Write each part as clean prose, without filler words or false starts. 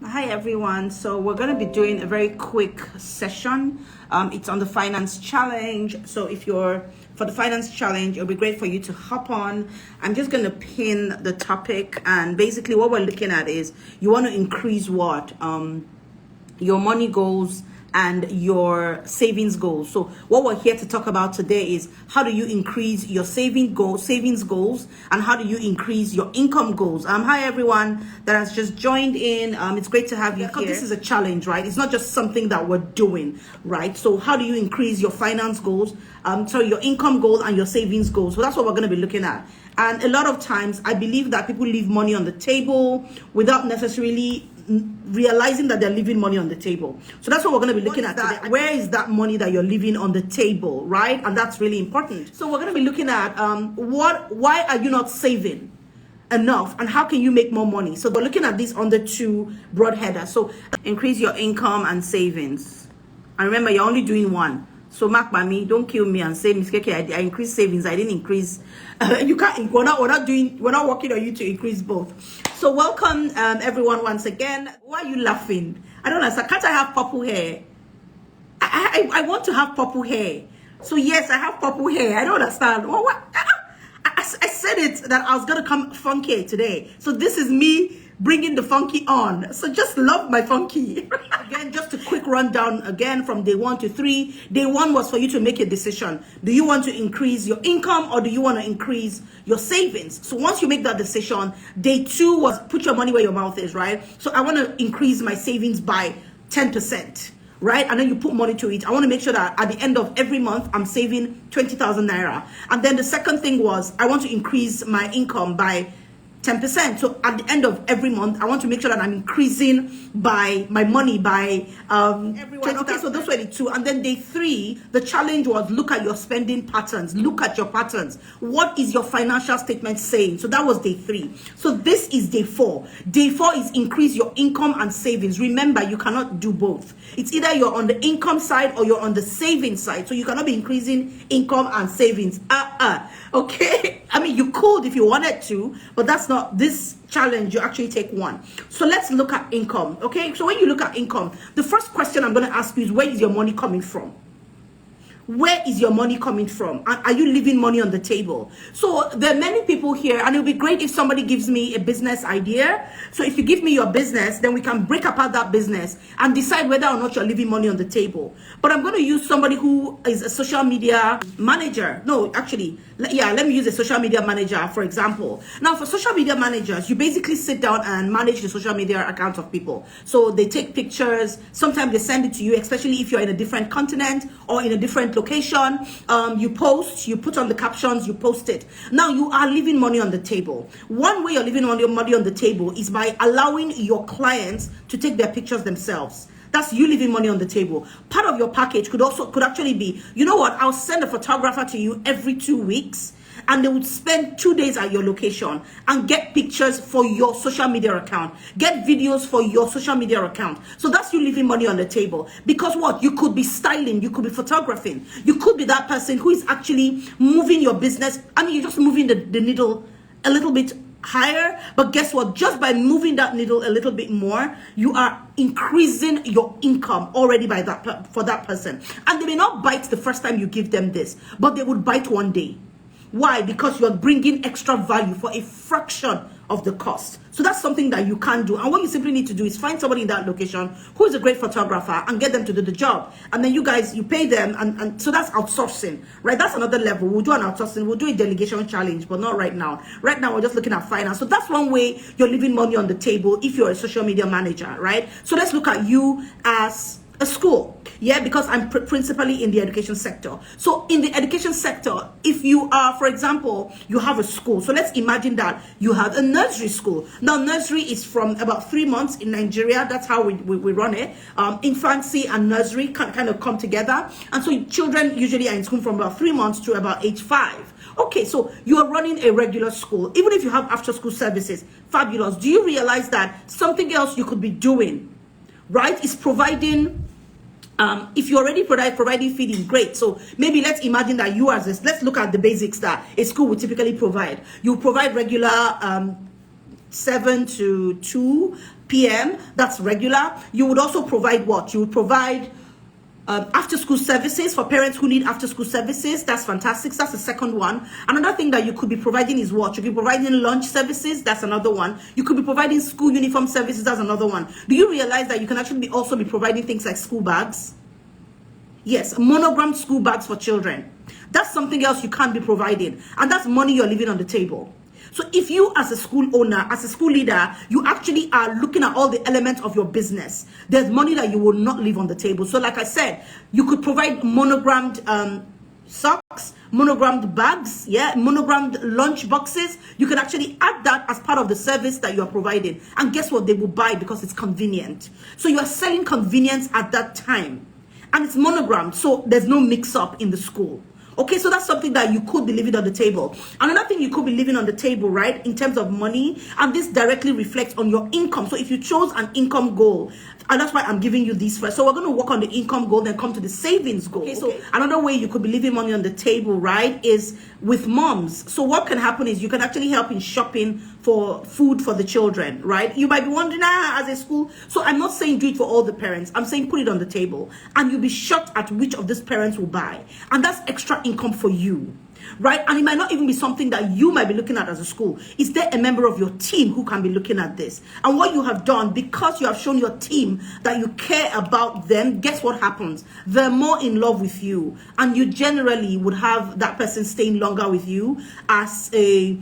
Hi everyone. So we're going to be doing a very quick session. It's on the finance challenge. So if you're for the finance challenge, it'll be great for you to hop on. I'm just going to pin the topic, and basically what we're looking at is you want to increase what your money goals and your savings goals. So what we're here to talk about today is how do you increase your savings goals, and how do you increase your income goals. Hi everyone that has just joined in. It's great to have you here. This is a challenge, right? It's not just something that we're doing, right? So how do you increase your finance goals, your income goal and your savings goals? So that's what we're going to be looking at. And a lot of times I believe that people leave money on the table without necessarily realizing that they're leaving money on the table. So that's what we're going to be looking at today. Where is that money that you're leaving on the table, right? And that's really important. So we're going to be looking at why are you not saving enough, and how can you make more money? So we're looking at this under two broad headers. So increase your income and savings. And remember, you're only doing one. So mark by me, don't kill me and say, Miss Kaykay, I increased savings, I didn't increase. You can't. We're not working on you to increase both. So welcome everyone once again. Why are you laughing? I don't understand. Can't I have purple hair? I want to have purple hair. So yes, I have purple hair. I don't understand. What? I said it that I was gonna come funky today. So this is me bringing the funky on. So just love my funky. Again, just a quick rundown again from day 1 to 3. Day 1 was for you to make a decision. Do you want to increase your income, or do you want to increase your savings? So once you make that decision, day 2 was put your money where your mouth is, right? So I want to increase my savings by 10%. Right? And then you put money to it. I want to make sure that at the end of every month, I'm saving 20,000 naira. And then the second thing was, I want to increase my income by 10%. So at the end of every month, I want to make sure that I'm increasing by my money by everyone. Okay, so those were the 2. And then day 3, the challenge was look at your spending patterns. Look at your patterns. What is your financial statement saying? So that was day 3. So this is day 4. Day 4 is increase your income and savings. Remember, you cannot do both. It's either you're on the income side or you're on the savings side. So you cannot be increasing income and savings. Okay. I mean, you could if you wanted to, but that's not this challenge. You actually take one. So let's look at income. Okay. So when you look at income, the first question I'm going to ask you is, where is your money coming from? Where is your money coming from? And are you leaving money on the table? So there are many people here, and it'll be great if somebody gives me a business idea. So if you give me your business, then we can break apart that business and decide whether or not you're leaving money on the table. But I'm going to use somebody who is a social media manager. No, actually, let me use a social media manager, for example. Now, for social media managers, you basically sit down and manage the social media accounts of people. So they take pictures. Sometimes they send it to you, especially if you're in a different continent or in a different location. You post, you put on the captions, you post it. Now you are leaving money on the table. One way you're leaving money on the table is by allowing your clients to take their pictures themselves. That's you leaving money on the table. Part of your package could actually be, you know what, I'll send a photographer to you every 2 weeks, and they would spend 2 days at your location and get pictures for your social media account, get videos for your social media account. So that's you leaving money on the table. Because what? You could be styling, you could be photographing, you could be that person who is actually moving your business. I mean, you're just moving the needle a little bit higher, but guess what? Just by moving that needle a little bit more, you are increasing your income already by for that person. And they may not bite the first time you give them this, but they would bite one day. Why? Because you are bringing extra value for a fraction of the cost. So that's something that you can do. And what you simply need to do is find somebody in that location who is a great photographer and get them to do the job. And then you pay them. And so that's outsourcing, right? That's another level. We'll do an outsourcing. We'll do a delegation challenge, but not right now. Right now, we're just looking at finance. So that's one way you're leaving money on the table if you're a social media manager, right? So let's look at you as a school. Yeah, because I'm principally in the education sector. So in the education sector, if you are, for example, you have a school. So let's imagine that you have a nursery school. Now, nursery is from about 3 months in Nigeria. That's how we run it. Infancy and nursery can kind of come together. And so children usually are in school from about 3 months to about age 5. Okay, so you are running a regular school. Even if you have after school services, fabulous. Do you realize that something else you could be doing, right, is providing if you already providing feeding, great. So maybe let's imagine that you as let's look at the basics that a school would typically provide. You provide regular 7 to 2 p.m. That's regular. You would also provide what? You would provide after school services for parents who need after school services. That's fantastic. That's the second one. Another thing that you could be providing is what? You could be providing lunch services. That's another one. You could be providing school uniform services. That's another one. Do you realize that you can actually also be providing things like school bags? Yes, monogrammed school bags for children. That's something else you can't be providing, and that's money you're leaving on the table. So if you, as a school owner, as a school leader, you actually are looking at all the elements of your business, there's money that you will not leave on the table. So like I said, you could provide monogrammed socks, monogrammed bags, monogrammed lunch boxes. You can actually add that as part of the service that you are providing. And guess what? They will buy because it's convenient. So you are selling convenience at that time. And it's monogrammed, so there's no mix-up in the school. Okay, so that's something that you could be leaving on the table. Another thing you could be leaving on the table, right, in terms of money, and this directly reflects on your income. So if you chose an income goal, and that's why I'm giving you these first. So we're going to work on the income goal, then come to the savings goal. Okay, so another way you could be leaving money on the table, right, is with moms. So what can happen is you can actually help in shopping for food for the children, right? You might be wondering, as a school. So I'm not saying do it for all the parents. I'm saying put it on the table. And you'll be shocked at which of these parents will buy. And that's extra income for you. Right? And it might not even be something that you might be looking at as a school. Is there a member of your team who can be looking at this? And what you have done, because you have shown your team that you care about them, guess what happens? They're more in love with you. And you generally would have that person staying longer with you as a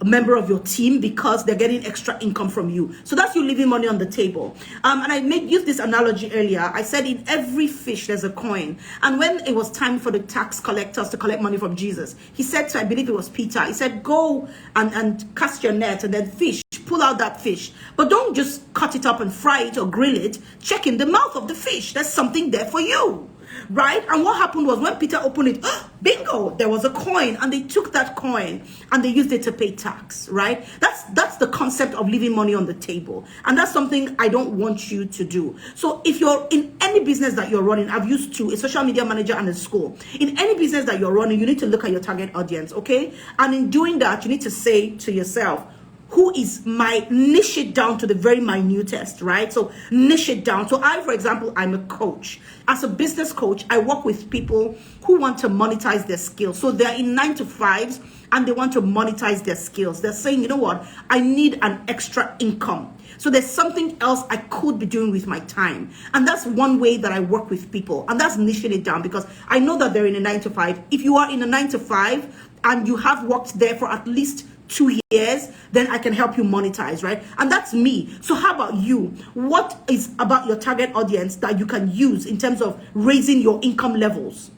member of your team because they're getting extra income from you. So that's you leaving money on the table. And I used this analogy earlier. I said in every fish there's a coin. And when it was time for the tax collectors to collect money from Jesus, he said to, I believe it was Peter, he said, go and cast your net and then fish, pull out that fish. But don't just cut it up and fry it or grill it. Check in the mouth of the fish. There's something there for you. Right? And what happened was when Peter opened it, bingo, there was a coin, and they took that coin and they used it to pay tax, right? That's the concept of leaving money on the table. And that's something I don't want you to do. So if you're in any business that you're running, I've used two, a social media manager and a school. In any business that you're running, you need to look at your target audience, okay? And in doing that, you need to say to yourself, who is my niche it down to the very minutest, right? So niche it down. So I, for example, I'm a coach. As a business coach, I work with people who want to monetize their skills. So they're in 9-to-5s and they want to monetize their skills. They're saying, you know what? I need an extra income. So there's something else I could be doing with my time. And that's one way that I work with people. And that's niching it down because I know that they're in a 9-to-5. If you are in a 9-to-5 and you have worked there for at least 2 years, then I can help you monetize, right? And that's me. So how about you? What is about your target audience that you can use in terms of raising your income levels?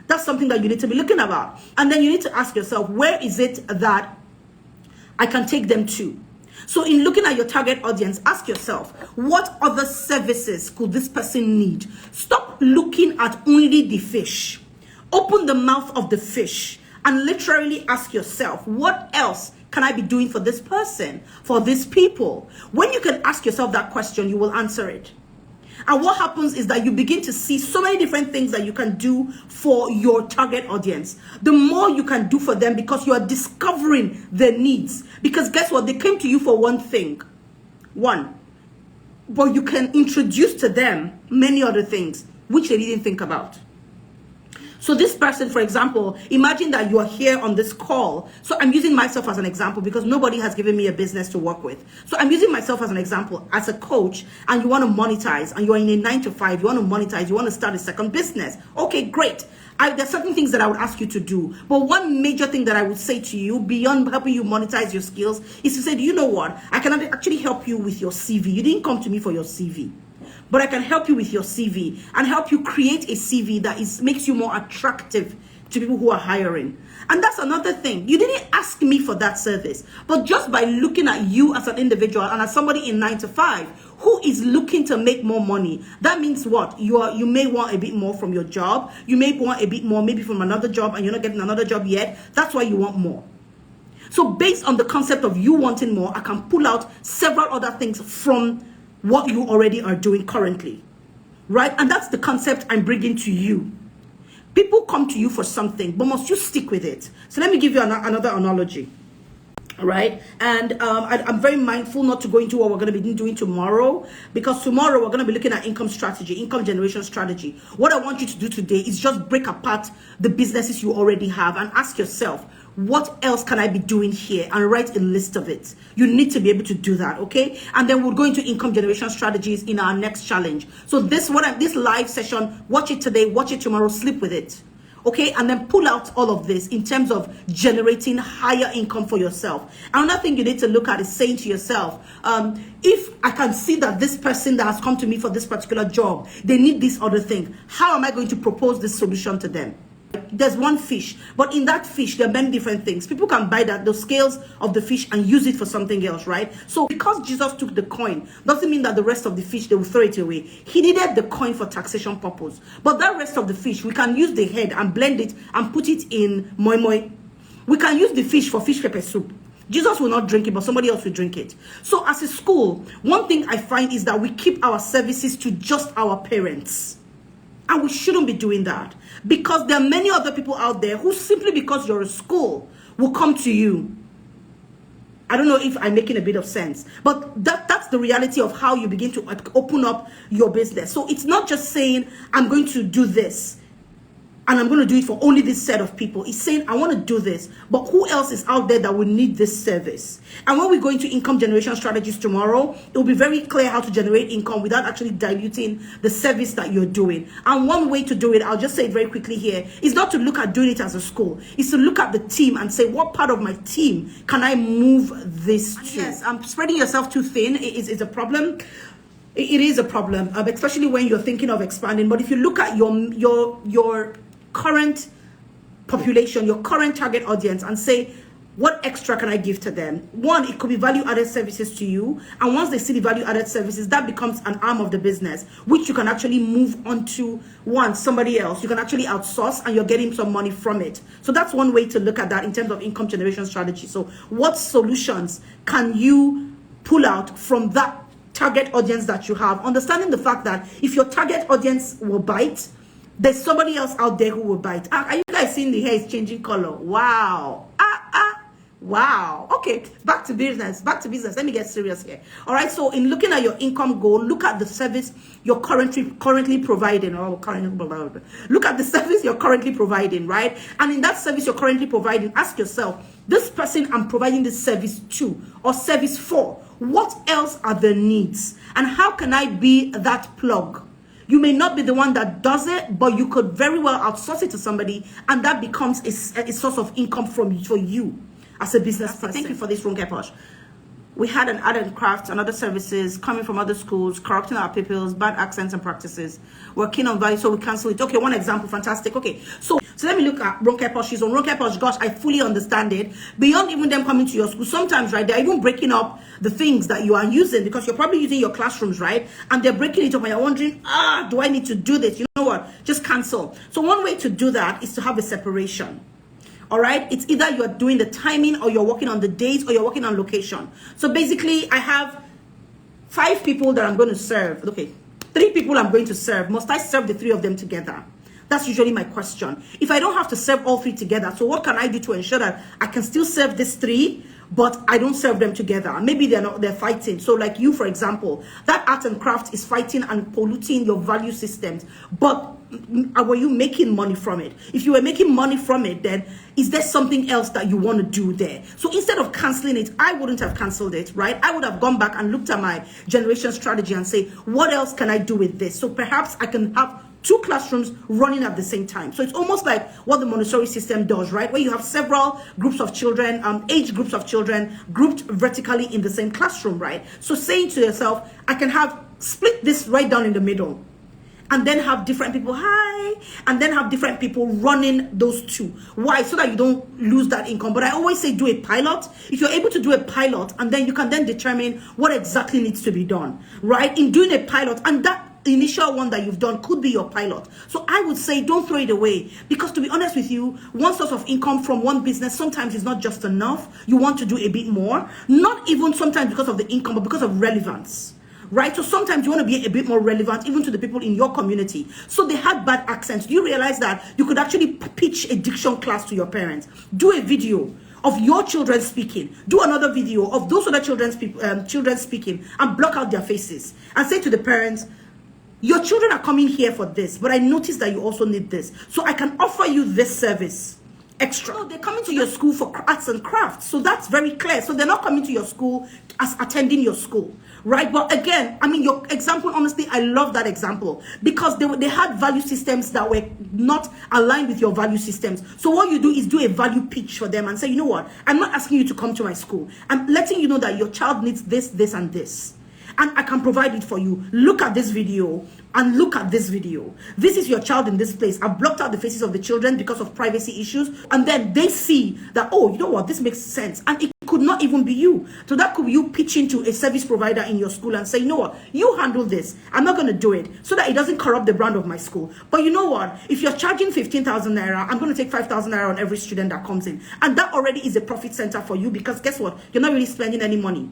That's something that you need to be looking about. And then you need to ask yourself, where is it that I can take them to? So in looking at your target audience, ask yourself, what other services could this person need? Stop looking at only the fish. Open the mouth of the fish and literally ask yourself, what else can I be doing for this person, for these people? When you can ask yourself that question, you will answer it. And what happens is that you begin to see so many different things that you can do for your target audience. The more you can do for them because you are discovering their needs. Because guess what? They came to you for one thing. But you can introduce to them many other things which they didn't think about. So this person, for example, imagine that you are here on this call. So I'm using myself as an example because nobody has given me a business to work with. So I'm using myself as an example as a coach, and you want to monetize and you're in a 9-to-5, you want to monetize, you want to start a second business. Okay, great. There's certain things that I would ask you to do. But one major thing that I would say to you beyond helping you monetize your skills is to say, do you know what? I can actually help you with your CV. You didn't come to me for your CV. But I can help you with your CV and help you create a CV that makes you more attractive to people who are hiring. And that's another thing. You didn't ask me for that service, but just by looking at you as an individual and as somebody in 9-to-5 who is looking to make more money, that means what? You may want a bit more from your job. You may want a bit more maybe from another job and you're not getting another job yet. That's why you want more. So based on the concept of you wanting more, I can pull out several other things from what you already are doing currently, right? And that's the concept I'm bringing to you. People come to you for something, but must you stick with it? So let me give you another analogy. right? And I'm very mindful not to go into what we're going to be doing tomorrow, because tomorrow we're going to be looking at income strategy, income generation strategy. What I want you to do today is just break apart the businesses you already have and ask yourself, what else can I be doing here? And write a list of it. You need to be able to do that, okay? And then we'll go into income generation strategies in our next challenge. So this live session, watch it today, watch it tomorrow, sleep with it. Okay, and then pull out all of this in terms of generating higher income for yourself. Another thing you need to look at is saying to yourself, if I can see that this person that has come to me for this particular job, they need this other thing, how am I going to propose this solution to them? There's one fish, but in that fish there are many different things. People can buy the scales of the fish and use it for something else, right? So because Jesus took the coin doesn't mean that the rest of the fish they will throw it away. He needed the coin for taxation purpose, but that rest of the fish we can use the head and blend it and put it in moi moi. We can use the fish for fish pepper soup. Jesus will not drink it, but somebody else will drink it. So as a school, one thing I find is that we keep our services to just our parents. And we shouldn't be doing that, because there are many other people out there who simply because you're a school will come to you. I don't know if I'm making a bit of sense, but that's the reality of how you begin to open up your business. So it's not just saying, I'm going to do this and I'm going to do it for only this set of people. It's saying, I want to do this, but who else is out there that will need this service? And when we go into income generation strategies tomorrow, it will be very clear how to generate income without actually diluting the service that you're doing. And one way to do it, I'll just say it very quickly here, is not to look at doing it as a school. It's to look at the team and say, what part of my team can I move this to? Yes, spreading yourself too thin is a problem. It is a problem, especially when you're thinking of expanding. But if you look at your current population, your current target audience, and say, what extra can I give to them? One, it could be value-added services to you, and once they see the value-added services, that becomes an arm of the business, which you can actually move on to somebody else. You can actually outsource, and you're getting some money from it. So that's one way to look at that in terms of income generation strategy. So what solutions can you pull out from that target audience that you have? Understanding the fact that if your target audience will bite, there's somebody else out there who will bite. Are you guys seeing the hair is changing color? Wow. Wow. Okay, back to business. Let me get serious here. All right, so in looking at your income goal, look at the service you're currently providing. Look at the service you're currently providing, right? And in that service you're currently providing, ask yourself, this person I'm providing this service to or service for, what else are their needs? And how can I be that plug? You may not be the one that does it, but you could very well outsource it to somebody, and that becomes a source of income for you as a business person. Thank you for this, Ronke Posh. We had an art and crafts and other services coming from other schools, corrupting our pupils, bad accents and practices. We're keen on value, so we cancel it. Okay, one example, fantastic. Okay, so let me look at Ronke Posh. She's on Ronke Posh. Gosh, I fully understand it. Beyond even them coming to your school, sometimes, right, they're even breaking up the things that you are using, because you're probably using your classrooms, right? And they're breaking it up, and you're wondering, do I need to do this? You know what? Just cancel. So one way to do that is to have a separation. All right, it's either you're doing the timing, or you're working on the dates, or you're working on location. So basically, I have 5 people that I'm going to serve. Okay, 3 people I'm going to serve. Must I serve the 3 of them together? That's usually my question. If I don't have to serve all 3 together, so what can I do to ensure that I can still serve these 3, but I don't serve them together? Maybe they're fighting. So like you, for example, that art and craft is fighting and polluting your value systems. But were you making money from it? If you were making money from it, then is there something else that you want to do there? So instead of canceling it, I wouldn't have canceled it, right? I would have gone back and looked at my generation strategy and say, what else can I do with this? So perhaps I can have 2 classrooms running at the same time. So it's almost like what the Montessori system does, right? Where you have several groups of children, age groups of children grouped vertically in the same classroom, right? So saying to yourself, I can have split this right down in the middle, and then have different people, and then have different people running those 2. Why? So that you don't lose that income. But I always say do a pilot. If you're able to do a pilot, and then you can then determine what exactly needs to be done, right? In doing a pilot, and that initial one that you've done could be your pilot. So I would say don't throw it away, because to be honest with you, one source of income from one business sometimes is not just enough. You want to do a bit more, not even sometimes because of the income, but because of relevance. Right? So sometimes you want to be a bit more relevant even to the people in your community. So they had bad accents. You realize that you could actually pitch a diction class to your parents. Do a video of your children speaking. Do another video of those other children speaking and block out their faces and say to the parents, your children are coming here for this, but I noticed that you also need this. So I can offer you this service extra. So they're coming to your school for arts and crafts. So that's very clear. So they're not coming to your school as attending your school, right? But again, I mean, your example, honestly, I love that example because they had value systems that were not aligned with your value systems. So what you do is do a value pitch for them and say, you know what? I'm not asking you to come to my school. I'm letting you know that your child needs this, this, and this. And I can provide it for you. Look at this video and look at this video. This is your child in this place. I've blocked out the faces of the children because of privacy issues. And then they see that, oh, you know what, this makes sense. And it could not even be you. So that could be you pitching to a service provider in your school and say, you know what, you handle this. I'm not going to do it so that it doesn't corrupt the brand of my school. But you know what, if you're charging 15,000 naira, I'm going to take 5,000 naira on every student that comes in. And that already is a profit center for you because guess what, you're not really spending any money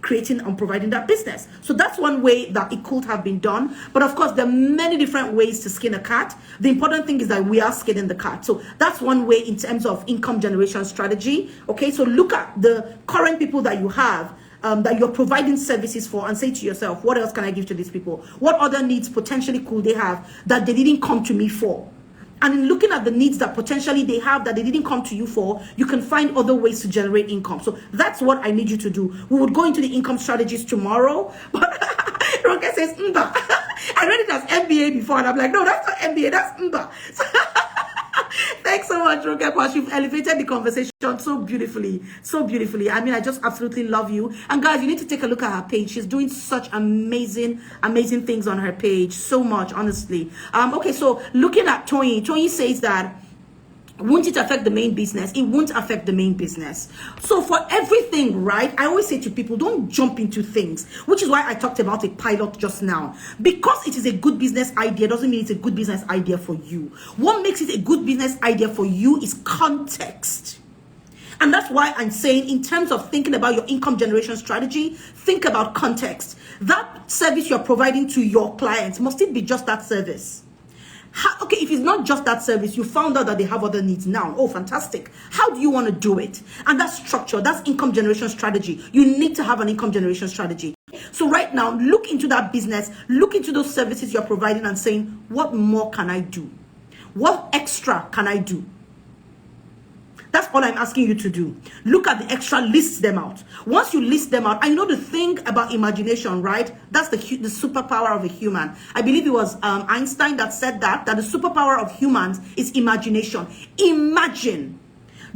creating and providing that business. So that's one way that it could have been done. But of course, there are many different ways to skin a cat. The important thing is that we are skinning the cat. So that's one way in terms of income generation strategy. Okay, so look at the current people that you have that you're providing services for and say to yourself, what else can I give to these people? What other needs potentially could they have that they didn't come to me for? And in looking at the needs that potentially they have that they didn't come to you for, you can find other ways to generate income. So that's what I need you to do. We would go into the income strategies tomorrow. But Roque says, Mba. I read it as MBA before, and I'm like, no, that's not MBA, that's Mba. So, thanks so much, Roque Posh. You've elevated the conversation so beautifully. So beautifully. I mean, I just absolutely love you. And guys, you need to take a look at her page. She's doing such amazing things on her page. So much, honestly. Okay, so looking at Tony says that, won't it affect the main business? It won't affect the main business. So for everything, right, I always say to people, don't jump into things, which is why I talked about a pilot just now. Because it is a good business idea doesn't mean it's a good business idea for you. What makes it a good business idea for you is context. And that's why I'm saying, in terms of thinking about your income generation strategy, think about context. That service you're providing to your clients, must it be just that service? Okay, if it's not just that service, you found out that they have other needs now. Oh, fantastic. How do you want to do it? And that's structure. That's income generation strategy. You need to have an income generation strategy. So right now, look into that business, look into those services you're providing and saying, what more can I do? What extra can I do? That's all I'm asking you to do. Look at the extra, list them out. Once you list them out, I know the thing about imagination, right? That's the superpower of a human. I believe it was Einstein that said that the superpower of humans is imagination. Imagine.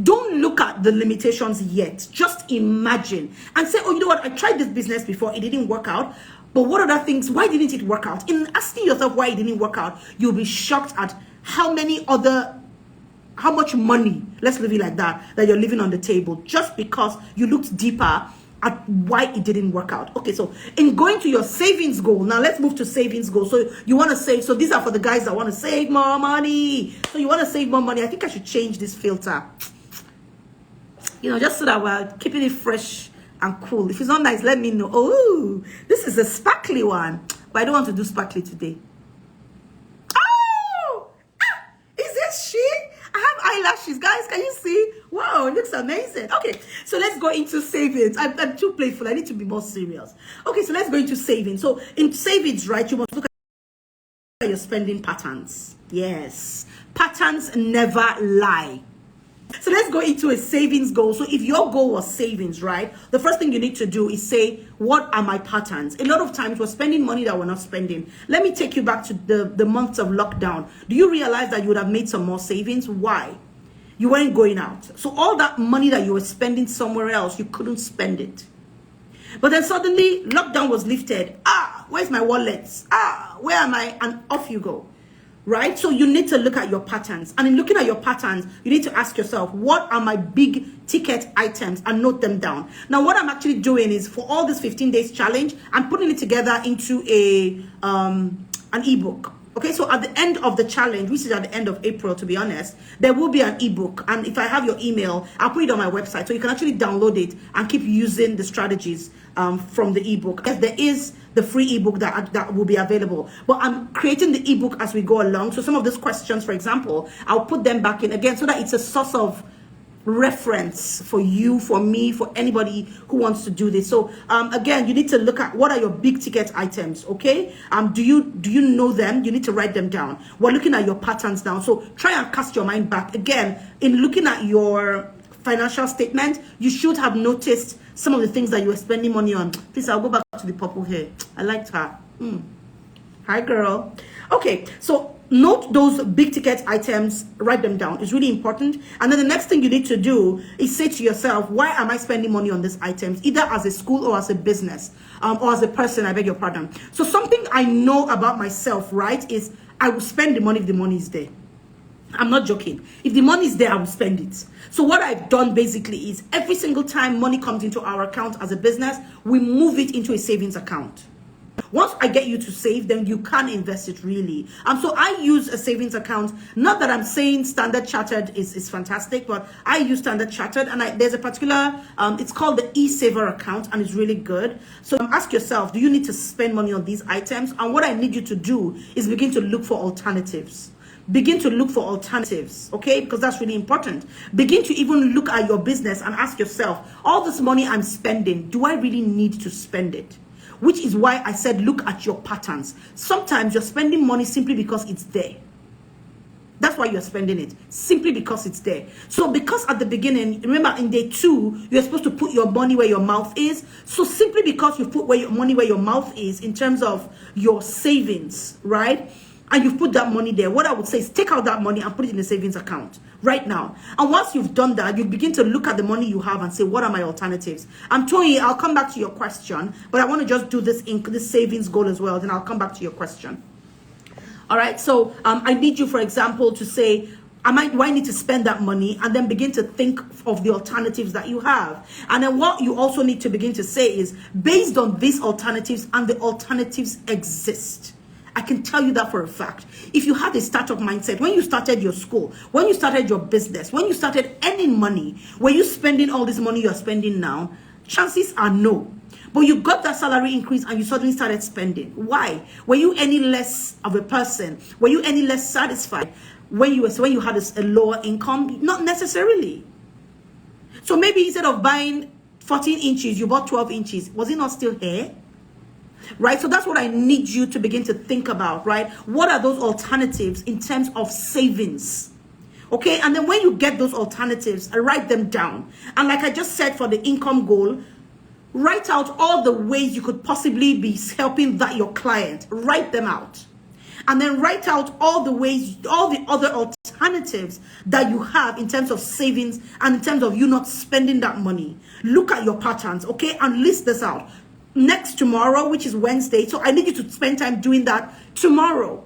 Don't look at the limitations yet. Just imagine and say, oh, you know what? I tried this business before. It didn't work out. But what other things? Why didn't it work out? In asking yourself why it didn't work out, you'll be shocked at how much money, let's leave it like that you're leaving on the table just because you looked deeper at why it didn't work out. Okay, so in going to your savings goal, now let's move to savings goal. So you want to save, so these are for the guys that want to save more money. So you want to save more money. I think I should change this filter, just so that we're keeping it fresh and cool. If it's not nice, let me know. Oh, this is a sparkly one, but I don't want to do sparkly today. Oh, is this she? I have eyelashes, guys. Can you see? Wow, it looks amazing. Okay, so let's go into savings. I'm too playful. I need to be more serious. Okay, so let's go into savings. So in savings, right, you must look at your spending patterns. Yes, patterns never lie. So let's go into a savings goal. So if your goal was savings, right, the first thing you need to do is say, what are my patterns? A lot of times we're spending money that we're not spending. Let me take you back to the months of lockdown. Do you realize that you would have made some more savings? Why? You weren't going out. So all that money that you were spending somewhere else, you couldn't spend it. But then suddenly lockdown was lifted. Where's my wallet? Where am I? And off you go. Right? So you need to look at your patterns. And in looking at your patterns, you need to ask yourself, what are my big ticket items, and note them down. Now, what I'm actually doing is, for all this 15 days challenge, I'm putting it together into an ebook. Okay, so at the end of the challenge, which is at the end of April, to be honest, there will be an ebook. And if I have your email, I'll put it on my website. So you can actually download it and keep using the strategies from the ebook. Yes, there is the free ebook that will be available. But I'm creating the ebook as we go along. So some of those questions, for example, I'll put them back in again so that it's a source of reference for you, for me, for anybody who wants to do this. So again, you need to look at what are your big ticket items. Okay, do you know them? You need to write them down. We're looking at your patterns now, so try and cast your mind back again. In looking at your financial statement, you should have noticed some of the things that you were spending money on. Please, I'll go back to the purple hair. I liked her. Hi girl. Okay, so note those big ticket items, write them down. It's really important. And then the next thing you need to do is say to yourself, why am I spending money on these items, either as a school or as a business, or as a person? I beg your pardon. So something I know about myself, right, is I will spend the money if the money is there. I'm not joking. If the money is there, I will spend it. So what I've done basically is every single time money comes into our account as a business, we move it into a savings account. Once I get you to save, then you can invest it really. So I use a savings account. Not that I'm saying Standard Chartered is fantastic, but I use Standard Chartered, and there's a particular, it's called the e-saver account, and it's really good. So ask yourself, do you need to spend money on these items? And what I need you to do is begin to look for alternatives. Begin to look for alternatives, okay? Because that's really important. Begin to even look at your business and ask yourself, all this money I'm spending, do I really need to spend it? Which is why I said look at your patterns. Sometimes you're spending money simply because it's there. That's why you're spending it, simply because it's there. So because at the beginning, remember in day 2, you're supposed to put your money where your mouth is. So simply because you put your money where your mouth is in terms of your savings, right? And you've put that money there, what I would say is take out that money and put it in a savings account right now. And once you've done that, you begin to look at the money you have and say, what are my alternatives? I'm Tony, I'll come back to your question, but I want to just do this savings goal as well. Then I'll come back to your question. All right. So I need you, for example, to say, do I need to spend that money? And then begin to think of the alternatives that you have. And then what you also need to begin to say is, based on these alternatives, and the alternatives exist. I can tell you that for a fact. If you had a startup mindset, when you started your school, when you started your business, when you started earning money, were you spending all this money you're spending now? Chances are no. But you got that salary increase and you suddenly started spending. Why? Were you any less of a person? Were you any less satisfied when you had a lower income? Not necessarily. So maybe instead of buying 14 inches, you bought 12 inches. Was it not still hair? Right? So that's what I need you to begin to think about, right? What are those alternatives in terms of savings? Okay, and then when you get those alternatives, write them down. And like I just said for the income goal, write out all the ways you could possibly be helping your client. Write them out. And then write out all the ways, all the other alternatives that you have in terms of savings and in terms of you not spending that money. Look at your patterns, okay, and list this out. Tomorrow, which is Wednesday, so I need you to spend time doing that tomorrow.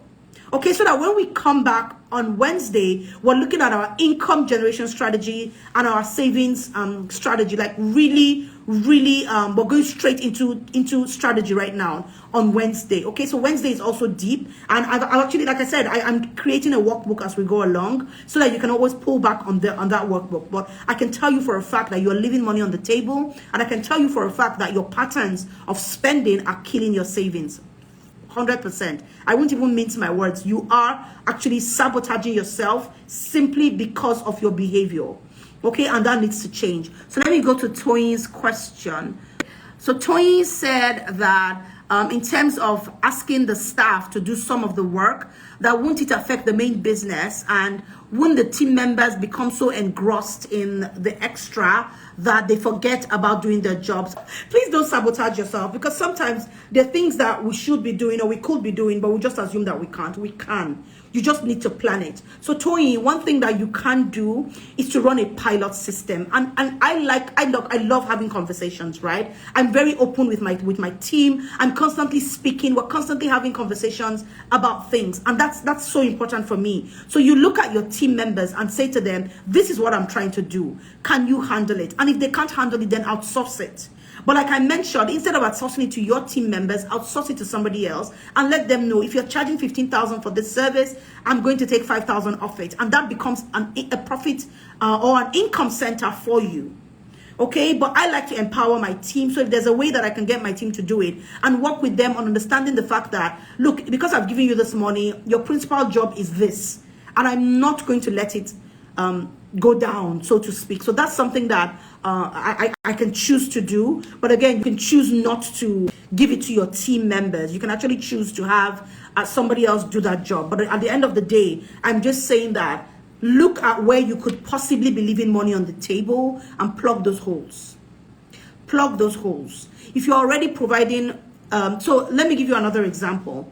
Okay, so that when we come back on Wednesday, we're looking at our income generation strategy and our savings strategy. Like really, we're going straight into strategy right now on Wednesday. Okay, so Wednesday is also deep, and I've actually, like I said, I'm creating a workbook as we go along, so that you can always pull back on that workbook. But I can tell you for a fact that you're leaving money on the table, and I can tell you for a fact that your patterns of spending are killing your savings. 100%. I won't even mince my words. You are actually sabotaging yourself simply because of your behavior. Okay, and that needs to change. So let me go to Toyin's question. So Toyin said that in terms of asking the staff to do some of the work, that won't it affect the main business, and won't the team members become so engrossed in the extra that they forget about doing their jobs? Please don't sabotage yourself, because sometimes there are things that we should be doing or we could be doing, but we just assume that we can't. We can. You just need to plan it. So Toyin, one thing that you can do is to run a pilot system. And I love having conversations, right? I'm very open with my team. I'm constantly speaking. We're constantly having conversations about things. And that's so important for me. So you look at your team members and say to them, this is what I'm trying to do. Can you handle it? And if they can't handle it, then outsource it. But like I mentioned, instead of outsourcing it to your team members, outsource it to somebody else and let them know, if you're charging 15,000 for this service, I'm going to take 5,000 off it. And that becomes a profit or an income center for you. Okay, but I like to empower my team. So if there's a way that I can get my team to do it and work with them on understanding the fact that, look, because I've given you this money, your principal job is this. And I'm not going to let it go down, so to speak. So that's something that I can choose to do. But again, you can choose not to give it to your team members. You can actually choose to have somebody else do that job. But at the end of the day, I'm just saying that look at where you could possibly be leaving money on the table and plug those holes. Plug those holes. If you're already providing, so let me give you another example.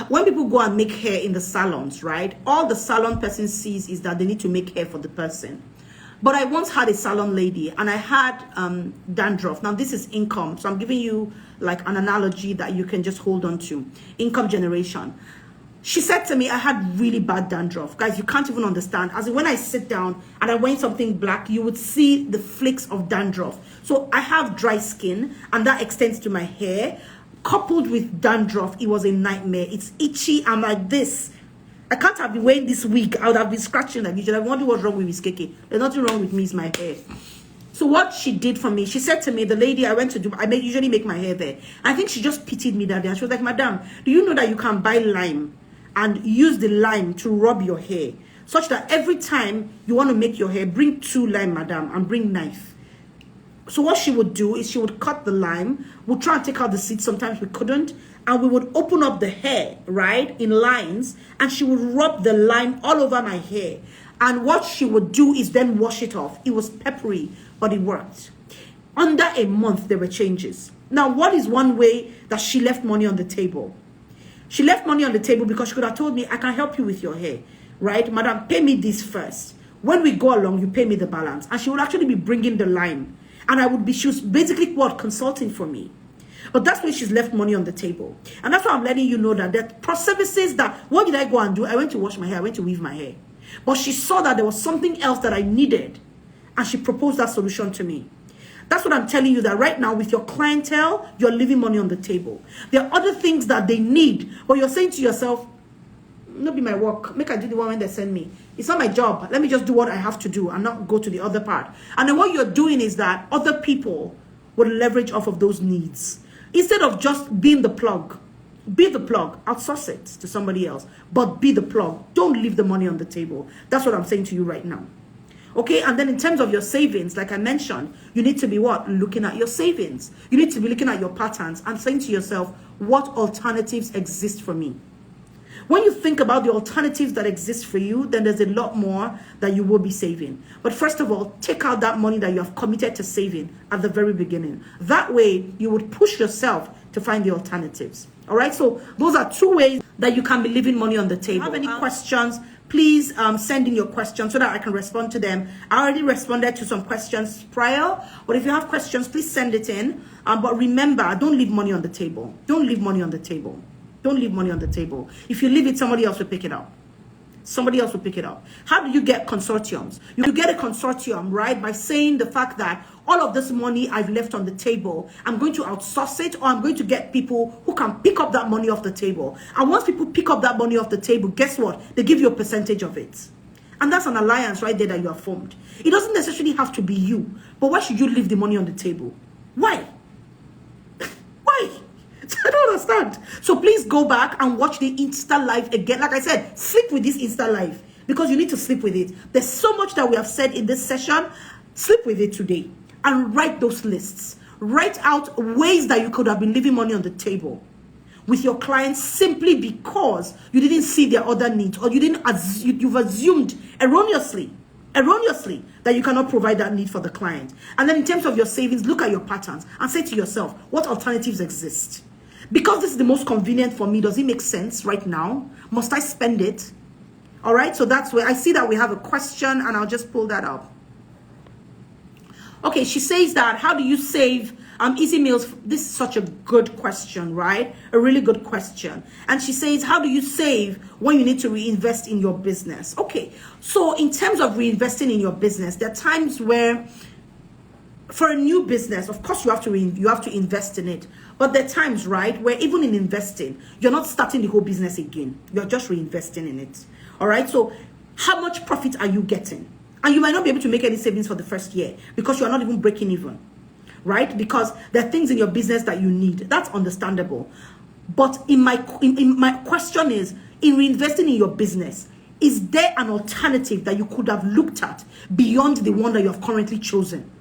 When people go and make hair in the salons, right, all the salon person sees is that they need to make hair for the person. But I once had a salon lady and I had dandruff. Now this is income, so I'm giving you like an analogy that you can just hold on to. Income generation. She said to me, I had really bad dandruff. Guys, you can't even understand. As in when I sit down and I wear something black, you would see the flakes of dandruff. So I have dry skin and that extends to my hair. Coupled with dandruff, it was a nightmare. It's itchy. I'm like this. I can't have been wearing this wig. I would have been scratching like this. I wonder what's wrong with Miss Kaykay. There's nothing wrong with me, it's my hair. So what she did for me, she said to me, the lady I went to do, usually make my hair there. I think she just pitied me that day. And she was like, Madam, do you know that you can buy lime and use the lime to rub your hair? Such that every time you want to make your hair, bring 2 lime, madam, and bring knife. So what she would do is she would cut the lime. We'd try and take out the seeds. Sometimes we couldn't. And we would open up the hair, right, in lines. And she would rub the lime all over my hair. And what she would do is then wash it off. It was peppery, but it worked. Under a month, there were changes. Now, what is one way that she left money on the table? She left money on the table because she could have told me, I can help you with your hair, right? Madam, pay me this first. When we go along, you pay me the balance. And she would actually be bringing the lime. And she was basically what? Consulting for me. But that's where she's left money on the table. And that's why I'm letting you know that there are services that, what did I go and do? I went to wash my hair. I went to weave my hair. But she saw that there was something else that I needed. And she proposed that solution to me. That's what I'm telling you, that right now with your clientele, you're leaving money on the table. There are other things that they need. But you're saying to yourself, not be my work. Make I do the one when they send me. It's not my job. Let me just do what I have to do and not go to the other part. And then what you're doing is that other people will leverage off of those needs. Instead of just being the plug, be the plug, outsource it to somebody else, but be the plug. Don't leave the money on the table. That's what I'm saying to you right now. Okay, and then in terms of your savings, like I mentioned, you need to be what? Looking at your savings. You need to be looking at your patterns and saying to yourself, what alternatives exist for me? When you think about the alternatives that exist for you, then there's a lot more that you will be saving. But first of all, take out that money that you have committed to saving at the very beginning. That way, you would push yourself to find the alternatives. All right, so those are 2 ways that you can be leaving money on the table. If you have any questions, please send in your questions so that I can respond to them. I already responded to some questions prior, but if you have questions, please send it in. But remember, don't leave money on the table. Don't leave money on the table. Don't leave money on the table. If you leave it, somebody else will pick it up. Somebody else will pick it up. How do you get consortiums? You get a consortium, right, by saying the fact that all of this money I've left on the table, I'm going to outsource it, or I'm going to get people who can pick up that money off the table. And once people pick up that money off the table, guess what? They give you a percentage of it. And that's an alliance right there that you have formed. It doesn't necessarily have to be you. But why should you leave the money on the table? Why? Why? I don't understand. So please go back and watch the Insta Live again. Like I said, sleep with this Insta Live because you need to sleep with it. There's so much that we have said in this session. Sleep with it today and write those lists. Write out ways that you could have been leaving money on the table with your clients simply because you didn't see their other needs, or you've assumed erroneously that you cannot provide that need for the client. And then in terms of your savings, look at your patterns and say to yourself, what alternatives exist? Because this is the most convenient for me, does it make sense right now? Must I spend it? All right, so that's where I see that we have a question, and I'll just pull that up. Okay, she says that, how do you save easy meals? This is such a good question, right? A really good question. And she says, how do you save when you need to reinvest in your business? Okay, so in terms of reinvesting in your business, there are times where for a new business, of course, you have to invest in it. But there are times, right, where even in investing, you're not starting the whole business again. You're just reinvesting in it. All right. So how much profit are you getting? And you might not be able to make any savings for the first year because you're not even breaking even, right? Because there are things in your business that you need. That's understandable. But my question is, in reinvesting in your business, Is there an alternative that you could have looked at beyond the one that you have currently chosen?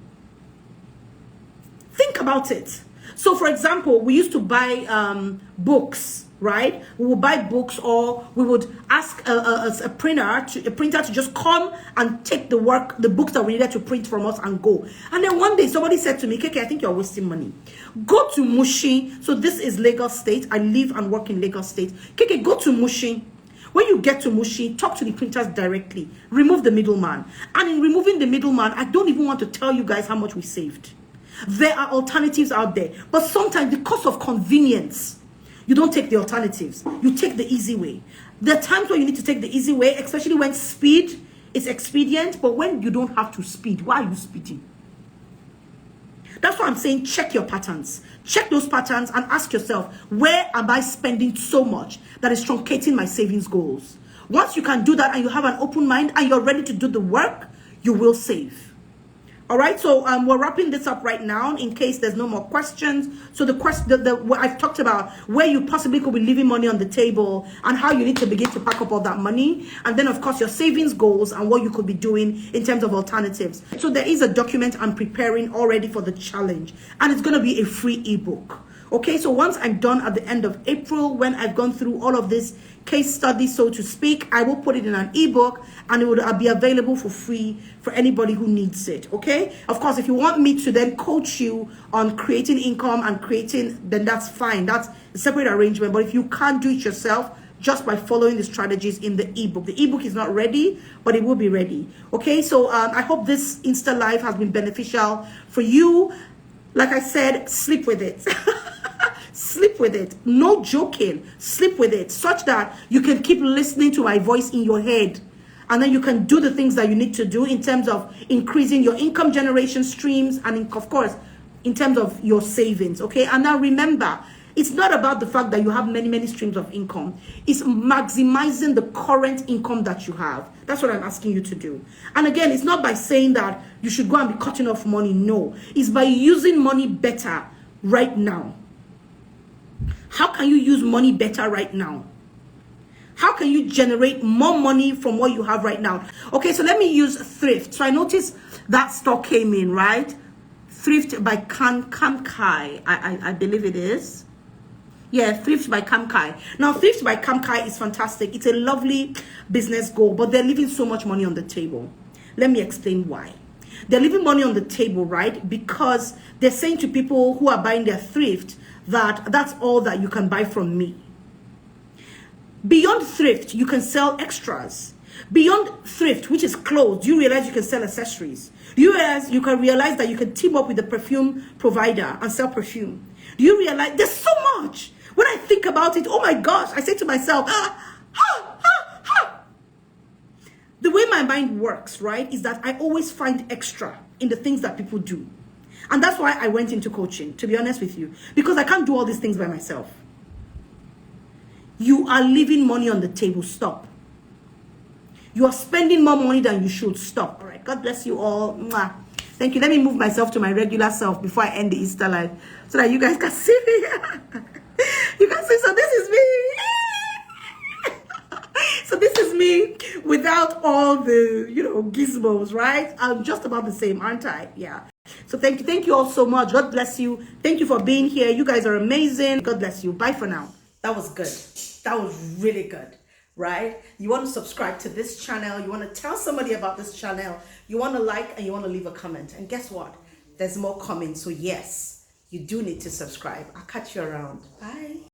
Think about it. So, for example, we used to buy books, right? We would buy books, or we would ask a printer to just come and take the books that we needed to print from us and go. And then one day somebody said to me, Keke, I think you're wasting money. Go to Mushi. So this is Lagos State. I live and work in Lagos State. Keke, go to Mushi. When you get to Mushi, talk to the printers directly. Remove the middleman. And in removing the middleman, I don't even want to tell you guys how much we saved. There are alternatives out there. But sometimes, because of convenience, you don't take the alternatives. You take the easy way. There are times where you need to take the easy way, especially when speed is expedient. But when you don't have to speed, why are you speeding? That's why I'm saying check your patterns. Check those patterns and ask yourself, where am I spending so much that is truncating my savings goals? Once you can do that and you have an open mind and you're ready to do the work, you will save. All right, so we're wrapping this up right now in case there's no more questions. So what I've talked about, where you possibly could be leaving money on the table and how you need to begin to pack up all that money. And then, of course, your savings goals and what you could be doing in terms of alternatives. So there is a document I'm preparing already for the challenge, and it's going to be a free ebook. Okay, so once I'm done at the end of April, when I've gone through all of this case study, so to speak, I will put it in an ebook and it will be available for free for anybody who needs it. Okay, of course, if you want me to then coach you on creating income and then that's fine. That's a separate arrangement. But if you can't do it yourself, just by following the strategies in the ebook. The ebook is not ready, but it will be ready. Okay, so I hope this Insta Live has been beneficial for you. Like I said, sleep with it. Sleep with it. No joking. Sleep with it, such that you can keep listening to my voice in your head. And then you can do the things that you need to do in terms of increasing your income generation streams and, of course, in terms of your savings. Okay? And now remember, it's not about the fact that you have many streams of income. It's maximizing the current income that you have. That's what I'm asking you to do. And again, it's not by saying that you should go and be cutting off money. No. It's by using money better right now. How can you use money better right now? How can you generate more money from what you have right now? Okay, so let me use thrift. So I noticed that stock came in, right? Thrift by Kaykay, I believe it is. Yeah, Thrift by Kaykay. Now, Thrift by Kaykay is fantastic. It's a lovely business goal, but they're leaving so much money on the table. Let me explain why. They're leaving money on the table, right? Because they're saying to people who are buying their thrift that that's all that you can buy from me. Beyond thrift, you can sell extras. Beyond thrift, which is clothes, you realize you can sell accessories. You can realize that you can team up with the perfume provider and sell perfume. Do you realize there's so much? When I think about it, oh my gosh, I say to myself, The way my mind works, right, is that I always find extra in the things that people do. And that's why I went into coaching, to be honest with you, because I can't do all these things by myself. You are leaving money on the table. Stop. You are spending more money than you should. Stop. All right. God bless you all. Mwah. Thank you. Let me move myself to my regular self before I end the Easter live so that you guys can see me. You can see. So this is me. So this is me without all the, gizmos, right? I'm just about the same, aren't I? Yeah. So thank you all so much. God bless you. Thank you for being here. You guys are amazing. God bless you. Bye for now. That was good. That was really good, right? You want to subscribe to this channel. You want to tell somebody about this channel. You want to like and you want to leave a comment. And guess what? There's more coming. So yes, you do need to subscribe. I'll catch you around. Bye.